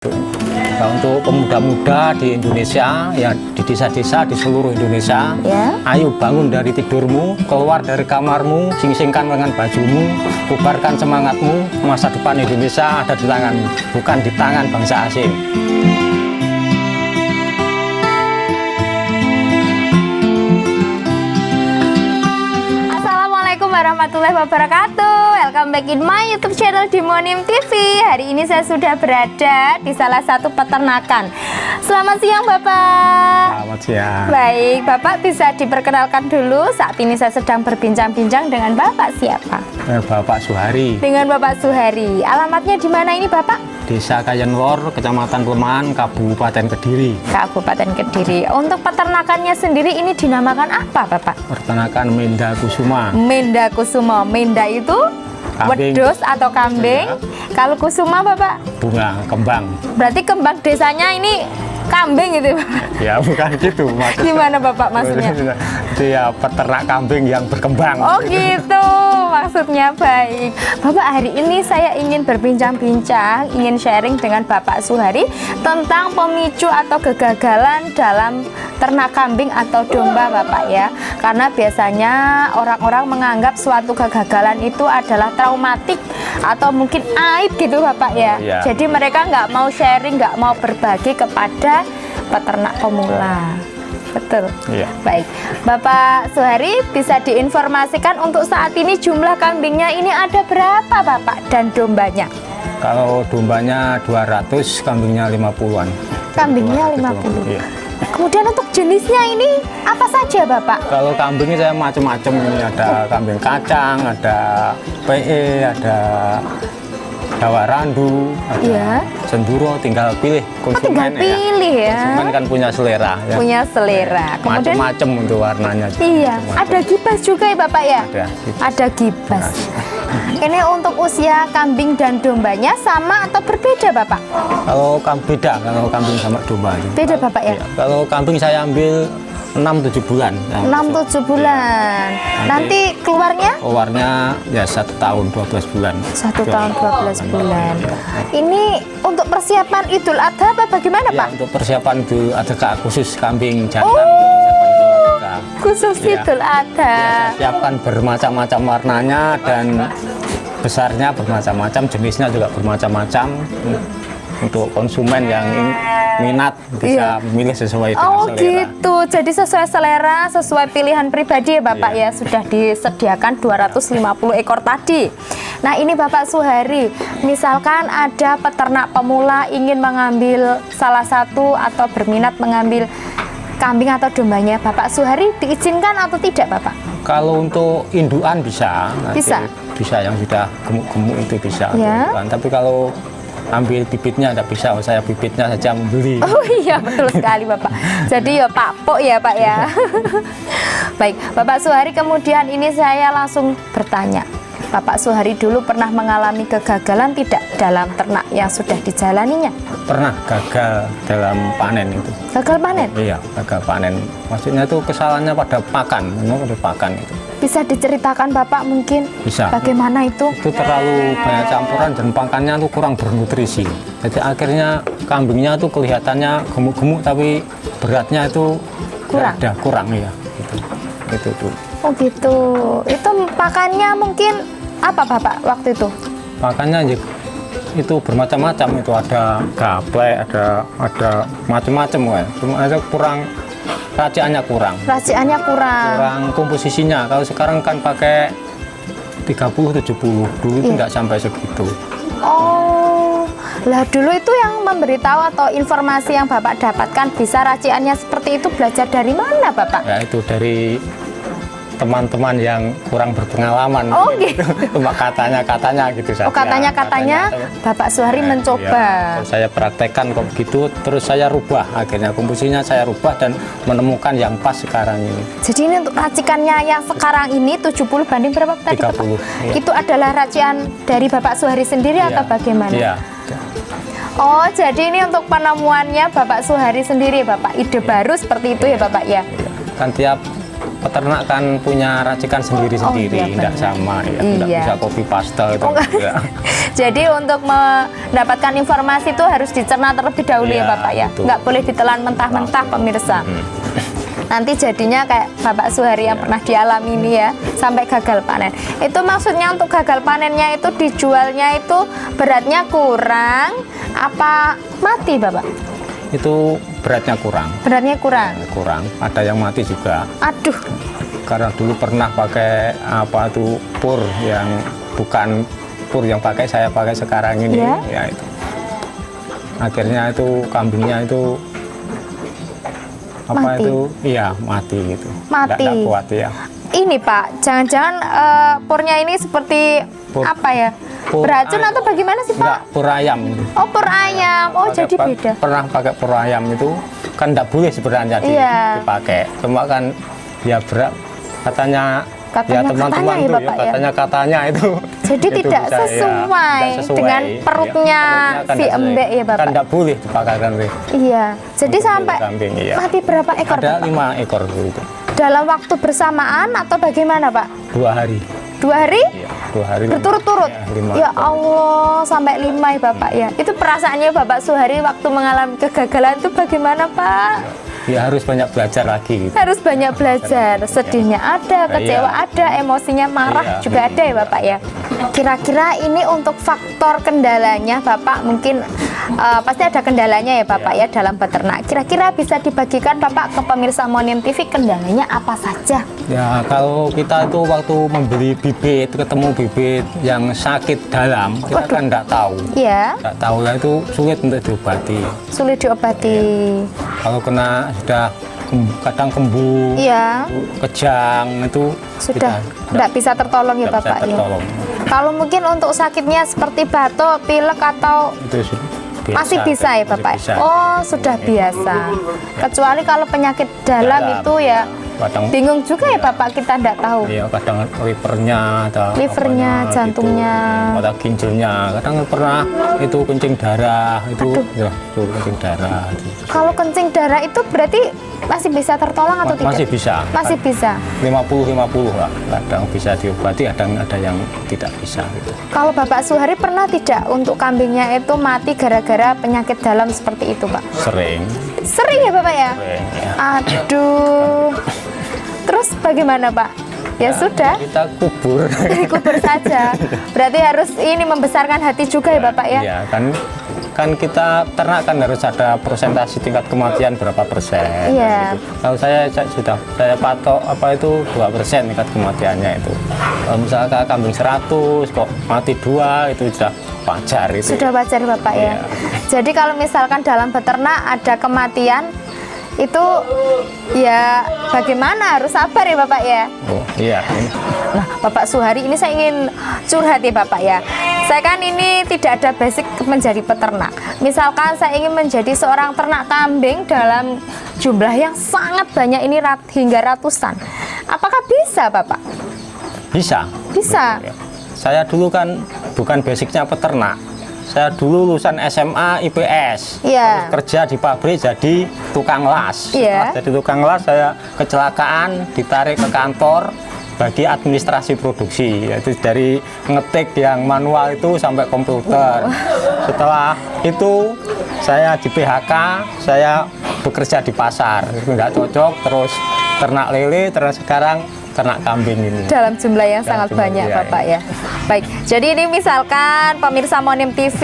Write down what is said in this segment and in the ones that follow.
Nah, untuk pemuda-muda di Indonesia, ya di desa-desa di seluruh Indonesia, Ya. ayo bangun dari tidurmu, keluar dari kamarmu, sing-singkan dengan bajumu, bubarkan semangatmu, masa depan Indonesia ada di tanganmu, bukan di tangan bangsa asing. Assalamualaikum warahmatullahi wabarakatuh. Welcome back in my YouTube channel Dimonim TV. Hari ini saya sudah berada di salah satu peternakan. Selamat siang Bapak. Selamat siang. Baik, Bapak bisa diperkenalkan dulu. Saat ini saya sedang berbincang-bincang dengan Bapak siapa? Bapak Suhari, Dengan Bapak Suhari. Alamatnya di mana ini Bapak? Desa Kayenlor, Kecamatan Kleman, Kabupaten Kediri. Kabupaten Kediri. Untuk peternakannya sendiri ini dinamakan apa Bapak? Peternakan Menda Kusuma. Menda Kusuma. Menda itu Kambing. wedus atau kambing. Kalau Kusuma Bapak? Bunga, kembang. Berarti kembang desanya ini kambing gitu Bapak. Ya bukan gitu maksudnya. Gimana Bapak maksudnya? Itu ya peternak kambing yang berkembang. Oh gitu maksudnya. Baik Bapak, hari ini saya ingin berbincang-bincang, ingin sharing dengan Bapak Suhari tentang pemicu atau kegagalan dalam ternak kambing atau domba Bapak ya. Karena biasanya orang-orang menganggap suatu kegagalan itu adalah traumatik atau mungkin aib gitu Bapak ya. Iya. Jadi mereka nggak mau sharing, nggak mau berbagi kepada peternak pemula. Betul. Iya. Baik, Bapak Suhari bisa diinformasikan untuk saat ini jumlah kambingnya ini ada berapa Bapak dan dombanya? Kalau dombanya 200, kambingnya 50-an. Kambingnya 200 itu. 50. Iya. Kemudian untuk jenisnya ini apa saja Bapak? Kalau kambing saya macam-macam, ini ada kambing kacang, ada PE, ada Jawa Randu, ada Iya. Senduro, tinggal pilih konsumen. tinggal pilih ya. Konsumen kan punya selera. Ya. Punya selera. Kemudian Macam-macam untuk warnanya. iya, Macam-macam. ada gibas juga ya Bapak ya? Ada gibas. Ada gibas. Ini untuk usia kambing dan dombanya sama atau berbeda Bapak? Kalau beda, kalau kambing sama domba. Beda Bapak ya? Iya. Kalau kambing saya ambil 6-7 bulan. 6-7 bulan. Nanti keluarnya? Keluarnya ya 1 tahun 12 bulan. 1 tahun 12 bulan. Ini untuk persiapan Idul Adha apa bagaimana Ya, Pak? untuk persiapan Idul Adha khusus kambing jantan. Oh, persiapan Idul Adha. khusus Iya. Idul Adha. Saya siapkan bermacam-macam warnanya dan besarnya bermacam-macam, jenisnya juga bermacam-macam. Untuk konsumen yang minat bisa Iya. memilih sesuai dengan Oh selera. gitu, jadi sesuai selera, sesuai pilihan pribadi ya Bapak Iya. ya. Sudah disediakan 250 ekor tadi. Nah ini Bapak Suhari, misalkan ada peternak pemula ingin mengambil salah satu atau berminat mengambil kambing atau dombanya, Bapak Suhari diizinkan atau tidak Bapak? Kalau untuk induan bisa. Nanti Bisa? Bisa yang sudah gemuk-gemuk itu bisa. Ya. Induan. Tapi kalau ambil bibitnya tidak bisa, saya bibitnya saja membeli. Oh iya betul sekali Bapak. Jadi ya Pak Pok ya Pak ya. Baik Bapak Suhari, kemudian ini saya langsung bertanya. Bapak Suhari dulu pernah mengalami kegagalan tidak dalam ternak yang sudah dijalaninya? Pernah gagal dalam panen itu. Gagal panen? Iya, gagal panen. Maksudnya itu kesalahannya pada pakan, memang pada pakan itu. Bisa diceritakan Bapak mungkin? Bisa. Bagaimana itu? Itu terlalu banyak campuran dan pakannya itu kurang bernutrisi. Jadi akhirnya kambingnya itu kelihatannya gemuk-gemuk tapi beratnya itu Kurang? ada kurang ya. Itu tuh. Oh gitu. Itu pakannya mungkin apa Bapak waktu itu? Pakannya itu bermacam-macam, itu ada gaplek, ada macam-macam kan. Cuma aja kurang, raciannya kurang. Raciannya kurang. Komposisinya. Kalau sekarang kan pakai 30-70, dulu itu Iya. nggak sampai segitu. Oh, lah dulu itu yang memberitahu atau informasi yang Bapak dapatkan bisa raciannya seperti itu belajar dari mana Bapak? Ya itu dari teman-teman yang kurang berpengalaman. Oh gitu. Cuma katanya gitu saja. Oh katanya Bapak Suhari mencoba. Ya, saya praktekkan kok begitu, terus saya rubah, akhirnya komposisinya saya rubah dan menemukan yang pas sekarang ini. Jadi ini untuk racikannya yang sekarang ini 70 banding berapa tadi Bapak? 30, iya. Itu adalah racian dari Bapak Suhari sendiri atau bagaimana? Iya. Oh jadi ini untuk penemuannya Bapak Suhari sendiri Bapak, ide baru seperti itu ya Bapak ya? Kan tiap peternak kan punya racikan sendiri-sendiri, iya, tidak benar. sama ya, tidak Iya. bisa copy paste itu. Oh, enggak. enggak. Jadi untuk mendapatkan informasi itu harus dicerna terlebih dahulu ya Iya, Bapak ya. betul. Nggak boleh ditelan mentah-mentah pemirsa. Nanti jadinya kayak Bapak Suhari yang pernah dialami ini ya, sampai gagal panen. Itu maksudnya untuk gagal panennya itu dijualnya itu beratnya kurang apa mati Bapak? Itu beratnya kurang, Beratnya kurang. ada yang mati juga. Aduh, Karena dulu pernah pakai apa itu pur yang bukan pur yang saya pakai sekarang ini, Ya. ya itu. Akhirnya itu kambingnya itu apa Mati. itu, iya mati gitu. Mati. Nggak kuat ya. ini Pak, jangan-jangan purnya ini seperti Pur- apa ya? pur Beracun ayam. atau bagaimana sih Pak? Enggak, pur ayam. Oh, pur ayam. Oh, jadi Pakai- beda. Pernah pakai pur ayam itu kan enggak boleh sebenarnya Iya. dipakai. Cuma kan ya berat katanya Katanya- teman-teman katanya ya, tuh Bapak, ya? katanya itu. Jadi itu tidak bisa, ya, sesuai tidak sesuai. dengan Iya, perutnya kan si nggak sesuai. embek ya, Bapak? Kan enggak boleh dipakai kan. Iya. Jadi Untuk sampai kambing, iya. mati berapa ekor Ada Bapak? 5 ekor itu. Dalam waktu bersamaan atau bagaimana Pak? 2 hari. 2 hari? Iya, 2 hari. Berturut-turut? Ya, 5 Ya ekor. Allah, sampai 5 ya Bapak ya. Itu perasaannya Bapak Suhari waktu mengalami kegagalan itu bagaimana Pak? Ya harus banyak belajar lagi gitu. Harus banyak belajar, sedihnya ada, Iya. kecewa ada, emosinya marah Iya. juga ada ya Bapak ya. Kira-kira ini untuk faktor kendalanya Bapak mungkin pasti ada kendalanya ya Bapak Iya. ya dalam beternak. Kira-kira bisa dibagikan Bapak ke pemirsa Monim TV kendalanya apa saja? Ya kalau kita itu waktu membeli bibit, ketemu bibit yang sakit dalam, kita kan nggak tahu. Iya, Nggak tahu lah itu sulit untuk diobati. sulit diobati. Kalau kena sudah kadang kembung, Iya, kejang itu sudah kita tidak bisa tertolong ya nggak bisa Bapak ya. tertolong. Kalau mungkin untuk sakitnya seperti batuk, pilek atau Itu biasa, masih bisa ya masih Bapak? bisa. Oh, sudah biasa. Kecuali kalau penyakit dalam itu ya kadang bingung juga ya Bapak, kita tidak tahu. ya kadang livernya atau Livernya, apanya jantungnya. gitu, atau ginjalnya kadang pernah itu kencing darah itu ya itu kencing darah gitu. Kalau kencing darah itu berarti masih bisa tertolong atau tidak? Masih bisa. Masih bisa. 50-50 lah, kadang bisa diobati, kadang ada yang tidak bisa gitu. Kalau Bapak Suhari pernah tidak untuk kambingnya itu mati gara-gara penyakit dalam seperti itu Pak? Sering, Sering ya Bapak ya? sering ya. Aduh. Terus bagaimana Pak? Ya sudah, Kita kubur. kubur saja. Berarti harus ini membesarkan hati juga ya Bapak ya? Iya kan kita ternak kan harus ada persentase tingkat kematian berapa persen. Iya. Gitu. Kalau saya patok apa itu 2% tingkat kematiannya itu. Kalau misalkan kambing 100 kok mati 2 itu sudah wajar itu. Sudah wajar Bapak ya. Iya. Jadi kalau misalkan dalam beternak ada kematian itu ya bagaimana, harus sabar ya Bapak ya. Oh, iya. Nah Bapak Suhari ini saya ingin curhat ya Bapak ya. Saya kan ini tidak ada basic menjadi peternak. Misalkan saya ingin menjadi seorang ternak kambing dalam jumlah yang sangat banyak ini hingga ratusan. Apakah bisa Bapak? Bisa. Bisa. Ya. Saya dulu kan bukan basicnya peternak. Saya dulu lulusan SMA IPS. Iya. Terus kerja di pabrik jadi tukang las. Iya. Setelah jadi tukang las saya kecelakaan, ditarik ke kantor bagi administrasi produksi, yaitu dari ngetik yang manual itu sampai komputer. Setelah itu saya di PHK, saya bekerja di pasar. Itu nggak cocok, terus ternak lele, terus sekarang ternak kambing ini. Dalam jumlah yang Dalam sangat jumlah, banyak iya, Bapak ya. Baik, jadi ini misalkan pemirsa Monim TV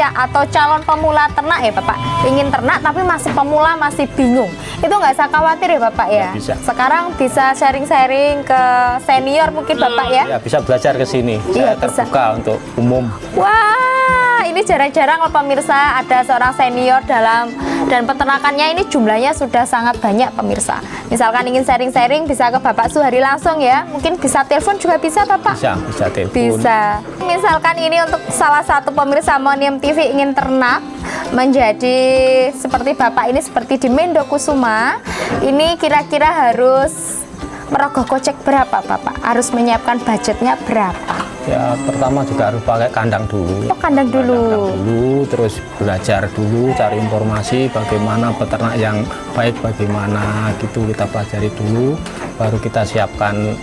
atau calon pemula ternak ya Bapak, ingin ternak tapi masih pemula, masih bingung, itu nggak usah khawatir ya Bapak ya. Bisa. Sekarang bisa sharing-sharing ke senior mungkin Bapak ya. Ya bisa belajar ke sini. Iya, Saya terbuka untuk umum. Wah, ini jarang-jarang kalau pemirsa ada seorang senior dan peternakannya ini jumlahnya sudah sangat banyak pemirsa. Misalkan ingin sharing-sharing bisa ke Bapak Suhari langsung ya. Mungkin bisa telepon juga bisa Bapak. Bisa telepon. Bisa. Misalkan ini untuk salah satu pemirsa Monim TV ingin ternak menjadi seperti Bapak ini, seperti di Mendo Kusuma, ini kira-kira harus merogoh kocek berapa Bapak? Harus menyiapkan budgetnya berapa? Ya pertama juga harus pakai kandang dulu. Oh, kandang dulu. Kandang dulu, terus belajar dulu, cari informasi bagaimana peternak yang baik, bagaimana gitu kita pelajari dulu, baru kita siapkan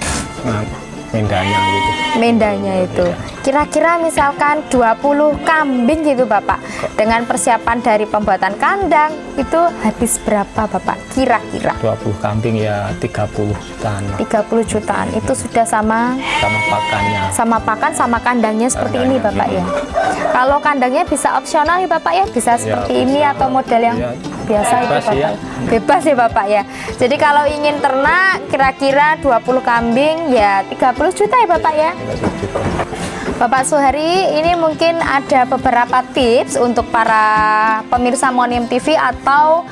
mendanya gitu. Mendanya itu. Kira-kira misalkan 20 kambing gitu Bapak. Dengan persiapan dari pembuatan kandang itu habis berapa Bapak? Kira-kira 20 kambing ya 30 jutaan. 30 jutaan. Itu sudah sama Pakannya. sama pakan sama kandangnya seperti ini Bapak ya. Kalau kandangnya bisa opsional ya Bapak ya, bisa seperti ini bisa. atau model yang Ya, biasa itu bebas Bapak. ya. Bebas ya Bapak ya. Jadi kalau ingin ternak kira-kira 20 kambing ya 30 juta ya Bapak ya. 30 juta. Bapak Suhari, ini mungkin ada beberapa tips untuk para pemirsa Monium TV atau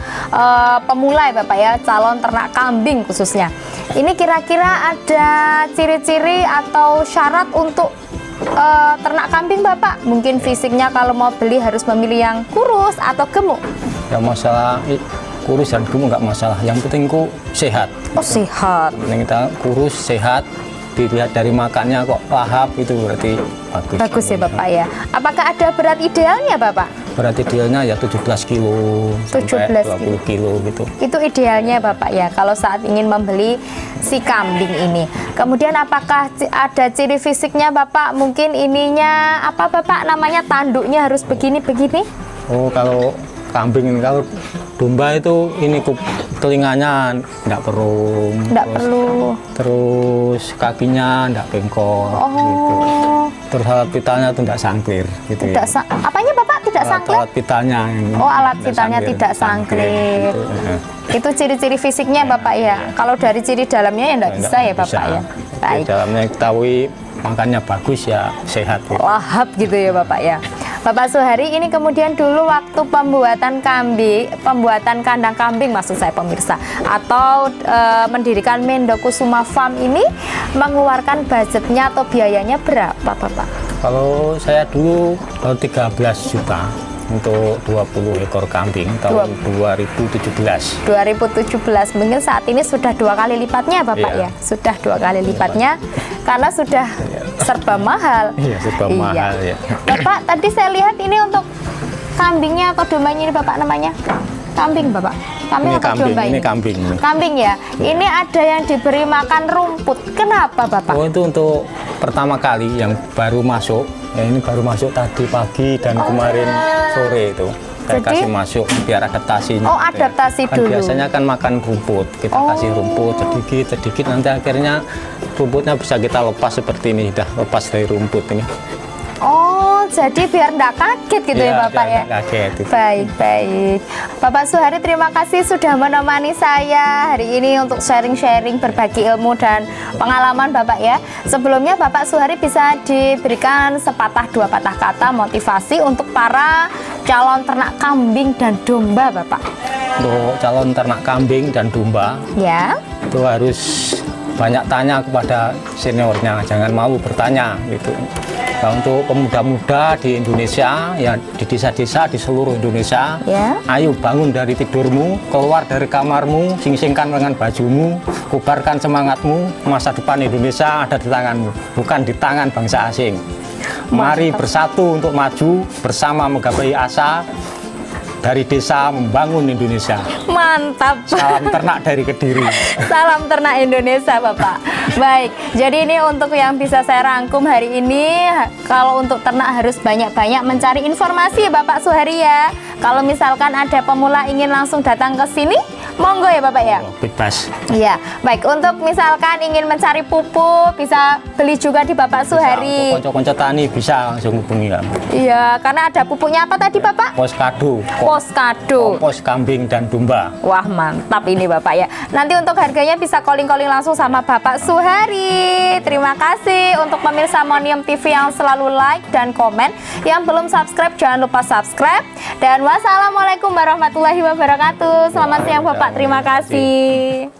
pemula ya Bapak ya, calon ternak kambing khususnya. Ini kira-kira ada ciri-ciri atau syarat untuk ternak kambing Bapak? Mungkin fisiknya kalau mau beli harus memilih yang kurus atau gemuk? Ya masalah kurus dan gemuk nggak masalah, yang penting ku sehat. Oh sehat. Yang kita kurus, sehat, dilihat dari makannya kok lahap itu berarti bagus. Bagus ya Bapak ya. Apakah ada berat idealnya Bapak? Berarti idealnya ya 17 kilo 17 sampai 20 kilo gitu. Itu idealnya Bapak ya, kalau saat ingin membeli si kambing ini. Kemudian apakah ada ciri fisiknya Bapak? Mungkin ininya apa Bapak namanya, tanduknya harus begini-begini? Oh kalau kambing, kalau domba itu ini telinganya enggak perung. Enggak perlu. Terus kakinya enggak bengkok gitu. Oh. Terus alat vitalnya itu enggak sangklir gitu Tidak ya. apanya Bapak? Tidak sangklir? Alat vitalnya. Oh, alat vitalnya tidak sangklir. Gitu. Itu ciri-ciri fisiknya Bapak ya. Kalau dari ciri dalamnya ya enggak bisa ya Bapak ya. Di Baik. dalamnya ketahui makannya bagus ya sehat gitu. Lahap gitu ya Bapak ya. Bapak Suhari, ini kemudian dulu waktu pembuatan kandang kambing maksud saya pemirsa, atau mendirikan Mendokusuma Farm ini mengeluarkan budgetnya atau biayanya berapa Bapak? Kalau saya dulu baru 13 juta untuk 20 ekor kambing tahun 2017. 2017, mungkin saat ini sudah 2 kali lipatnya Bapak Iya. ya, sudah 2 kali lipatnya karena sudah serba mahal. Iya, serba mahal ya. Bapak, tadi saya lihat ini untuk kambingnya atau dombanya ini Bapak namanya? Kambing Bapak? Kambing Ini atau kambing, domba ini kambing. Kambing ya? Ini ada yang diberi makan rumput. Kenapa Bapak? Oh itu untuk pertama kali yang baru masuk. Ya ini baru masuk tadi pagi dan kemarin sore itu. Saya Jadi- kasih masuk biar adaptasinya. Oh, adaptasi Kan dulu. biasanya kan makan rumput. Kita kasih rumput sedikit nanti akhirnya rumputnya bisa kita lepas seperti ini, sudah lepas dari rumput ini. Oh, jadi biar enggak kaget gitu ya Bapak biar ya? nggak kaget itu. Baik. Bapak Suhari, terima kasih sudah menemani saya hari ini untuk sharing-sharing berbagi ilmu dan pengalaman Bapak ya. Sebelumnya Bapak Suhari bisa diberikan sepatah dua patah kata motivasi untuk para calon ternak kambing dan domba Bapak. Untuk calon ternak kambing dan domba Ya. itu harus banyak tanya kepada seniornya, jangan malu bertanya gitu. Nah, untuk pemuda-muda di Indonesia, ya di desa-desa di seluruh Indonesia, Ya. ayo bangun dari tidurmu, keluar dari kamarmu, sing-singkan dengan bajumu, kubarkan semangatmu, masa depan Indonesia ada di tanganmu, bukan di tangan bangsa asing. Mari bersatu untuk maju, bersama menggapai asa, dari desa membangun Indonesia. Mantap. Salam ternak dari Kediri. Salam ternak Indonesia Bapak. Baik, jadi ini untuk yang bisa saya rangkum hari ini. Kalau untuk ternak harus banyak-banyak mencari informasi ya Bapak Suhari ya. Kalau misalkan ada pemula ingin langsung datang ke sini, monggo ya Bapak ya. Oh, bebas. Iya, baik, untuk misalkan ingin mencari pupuk bisa beli juga di Bapak Suhari. Untuk konco-konco tani bisa langsung hubungi kami. Iya, karena ada pupuknya apa tadi Bapak? Poskado, Poskado. kompos kambing dan domba. Wah, mantap ini Bapak ya. Nanti untuk harganya bisa calling-calling langsung sama Bapak Suhari. Terima kasih untuk pemirsa Monium TV yang selalu like dan komen. Yang belum subscribe jangan lupa subscribe. Dan wassalamualaikum warahmatullahi wabarakatuh. Selamat siang Bapak, terima kasih.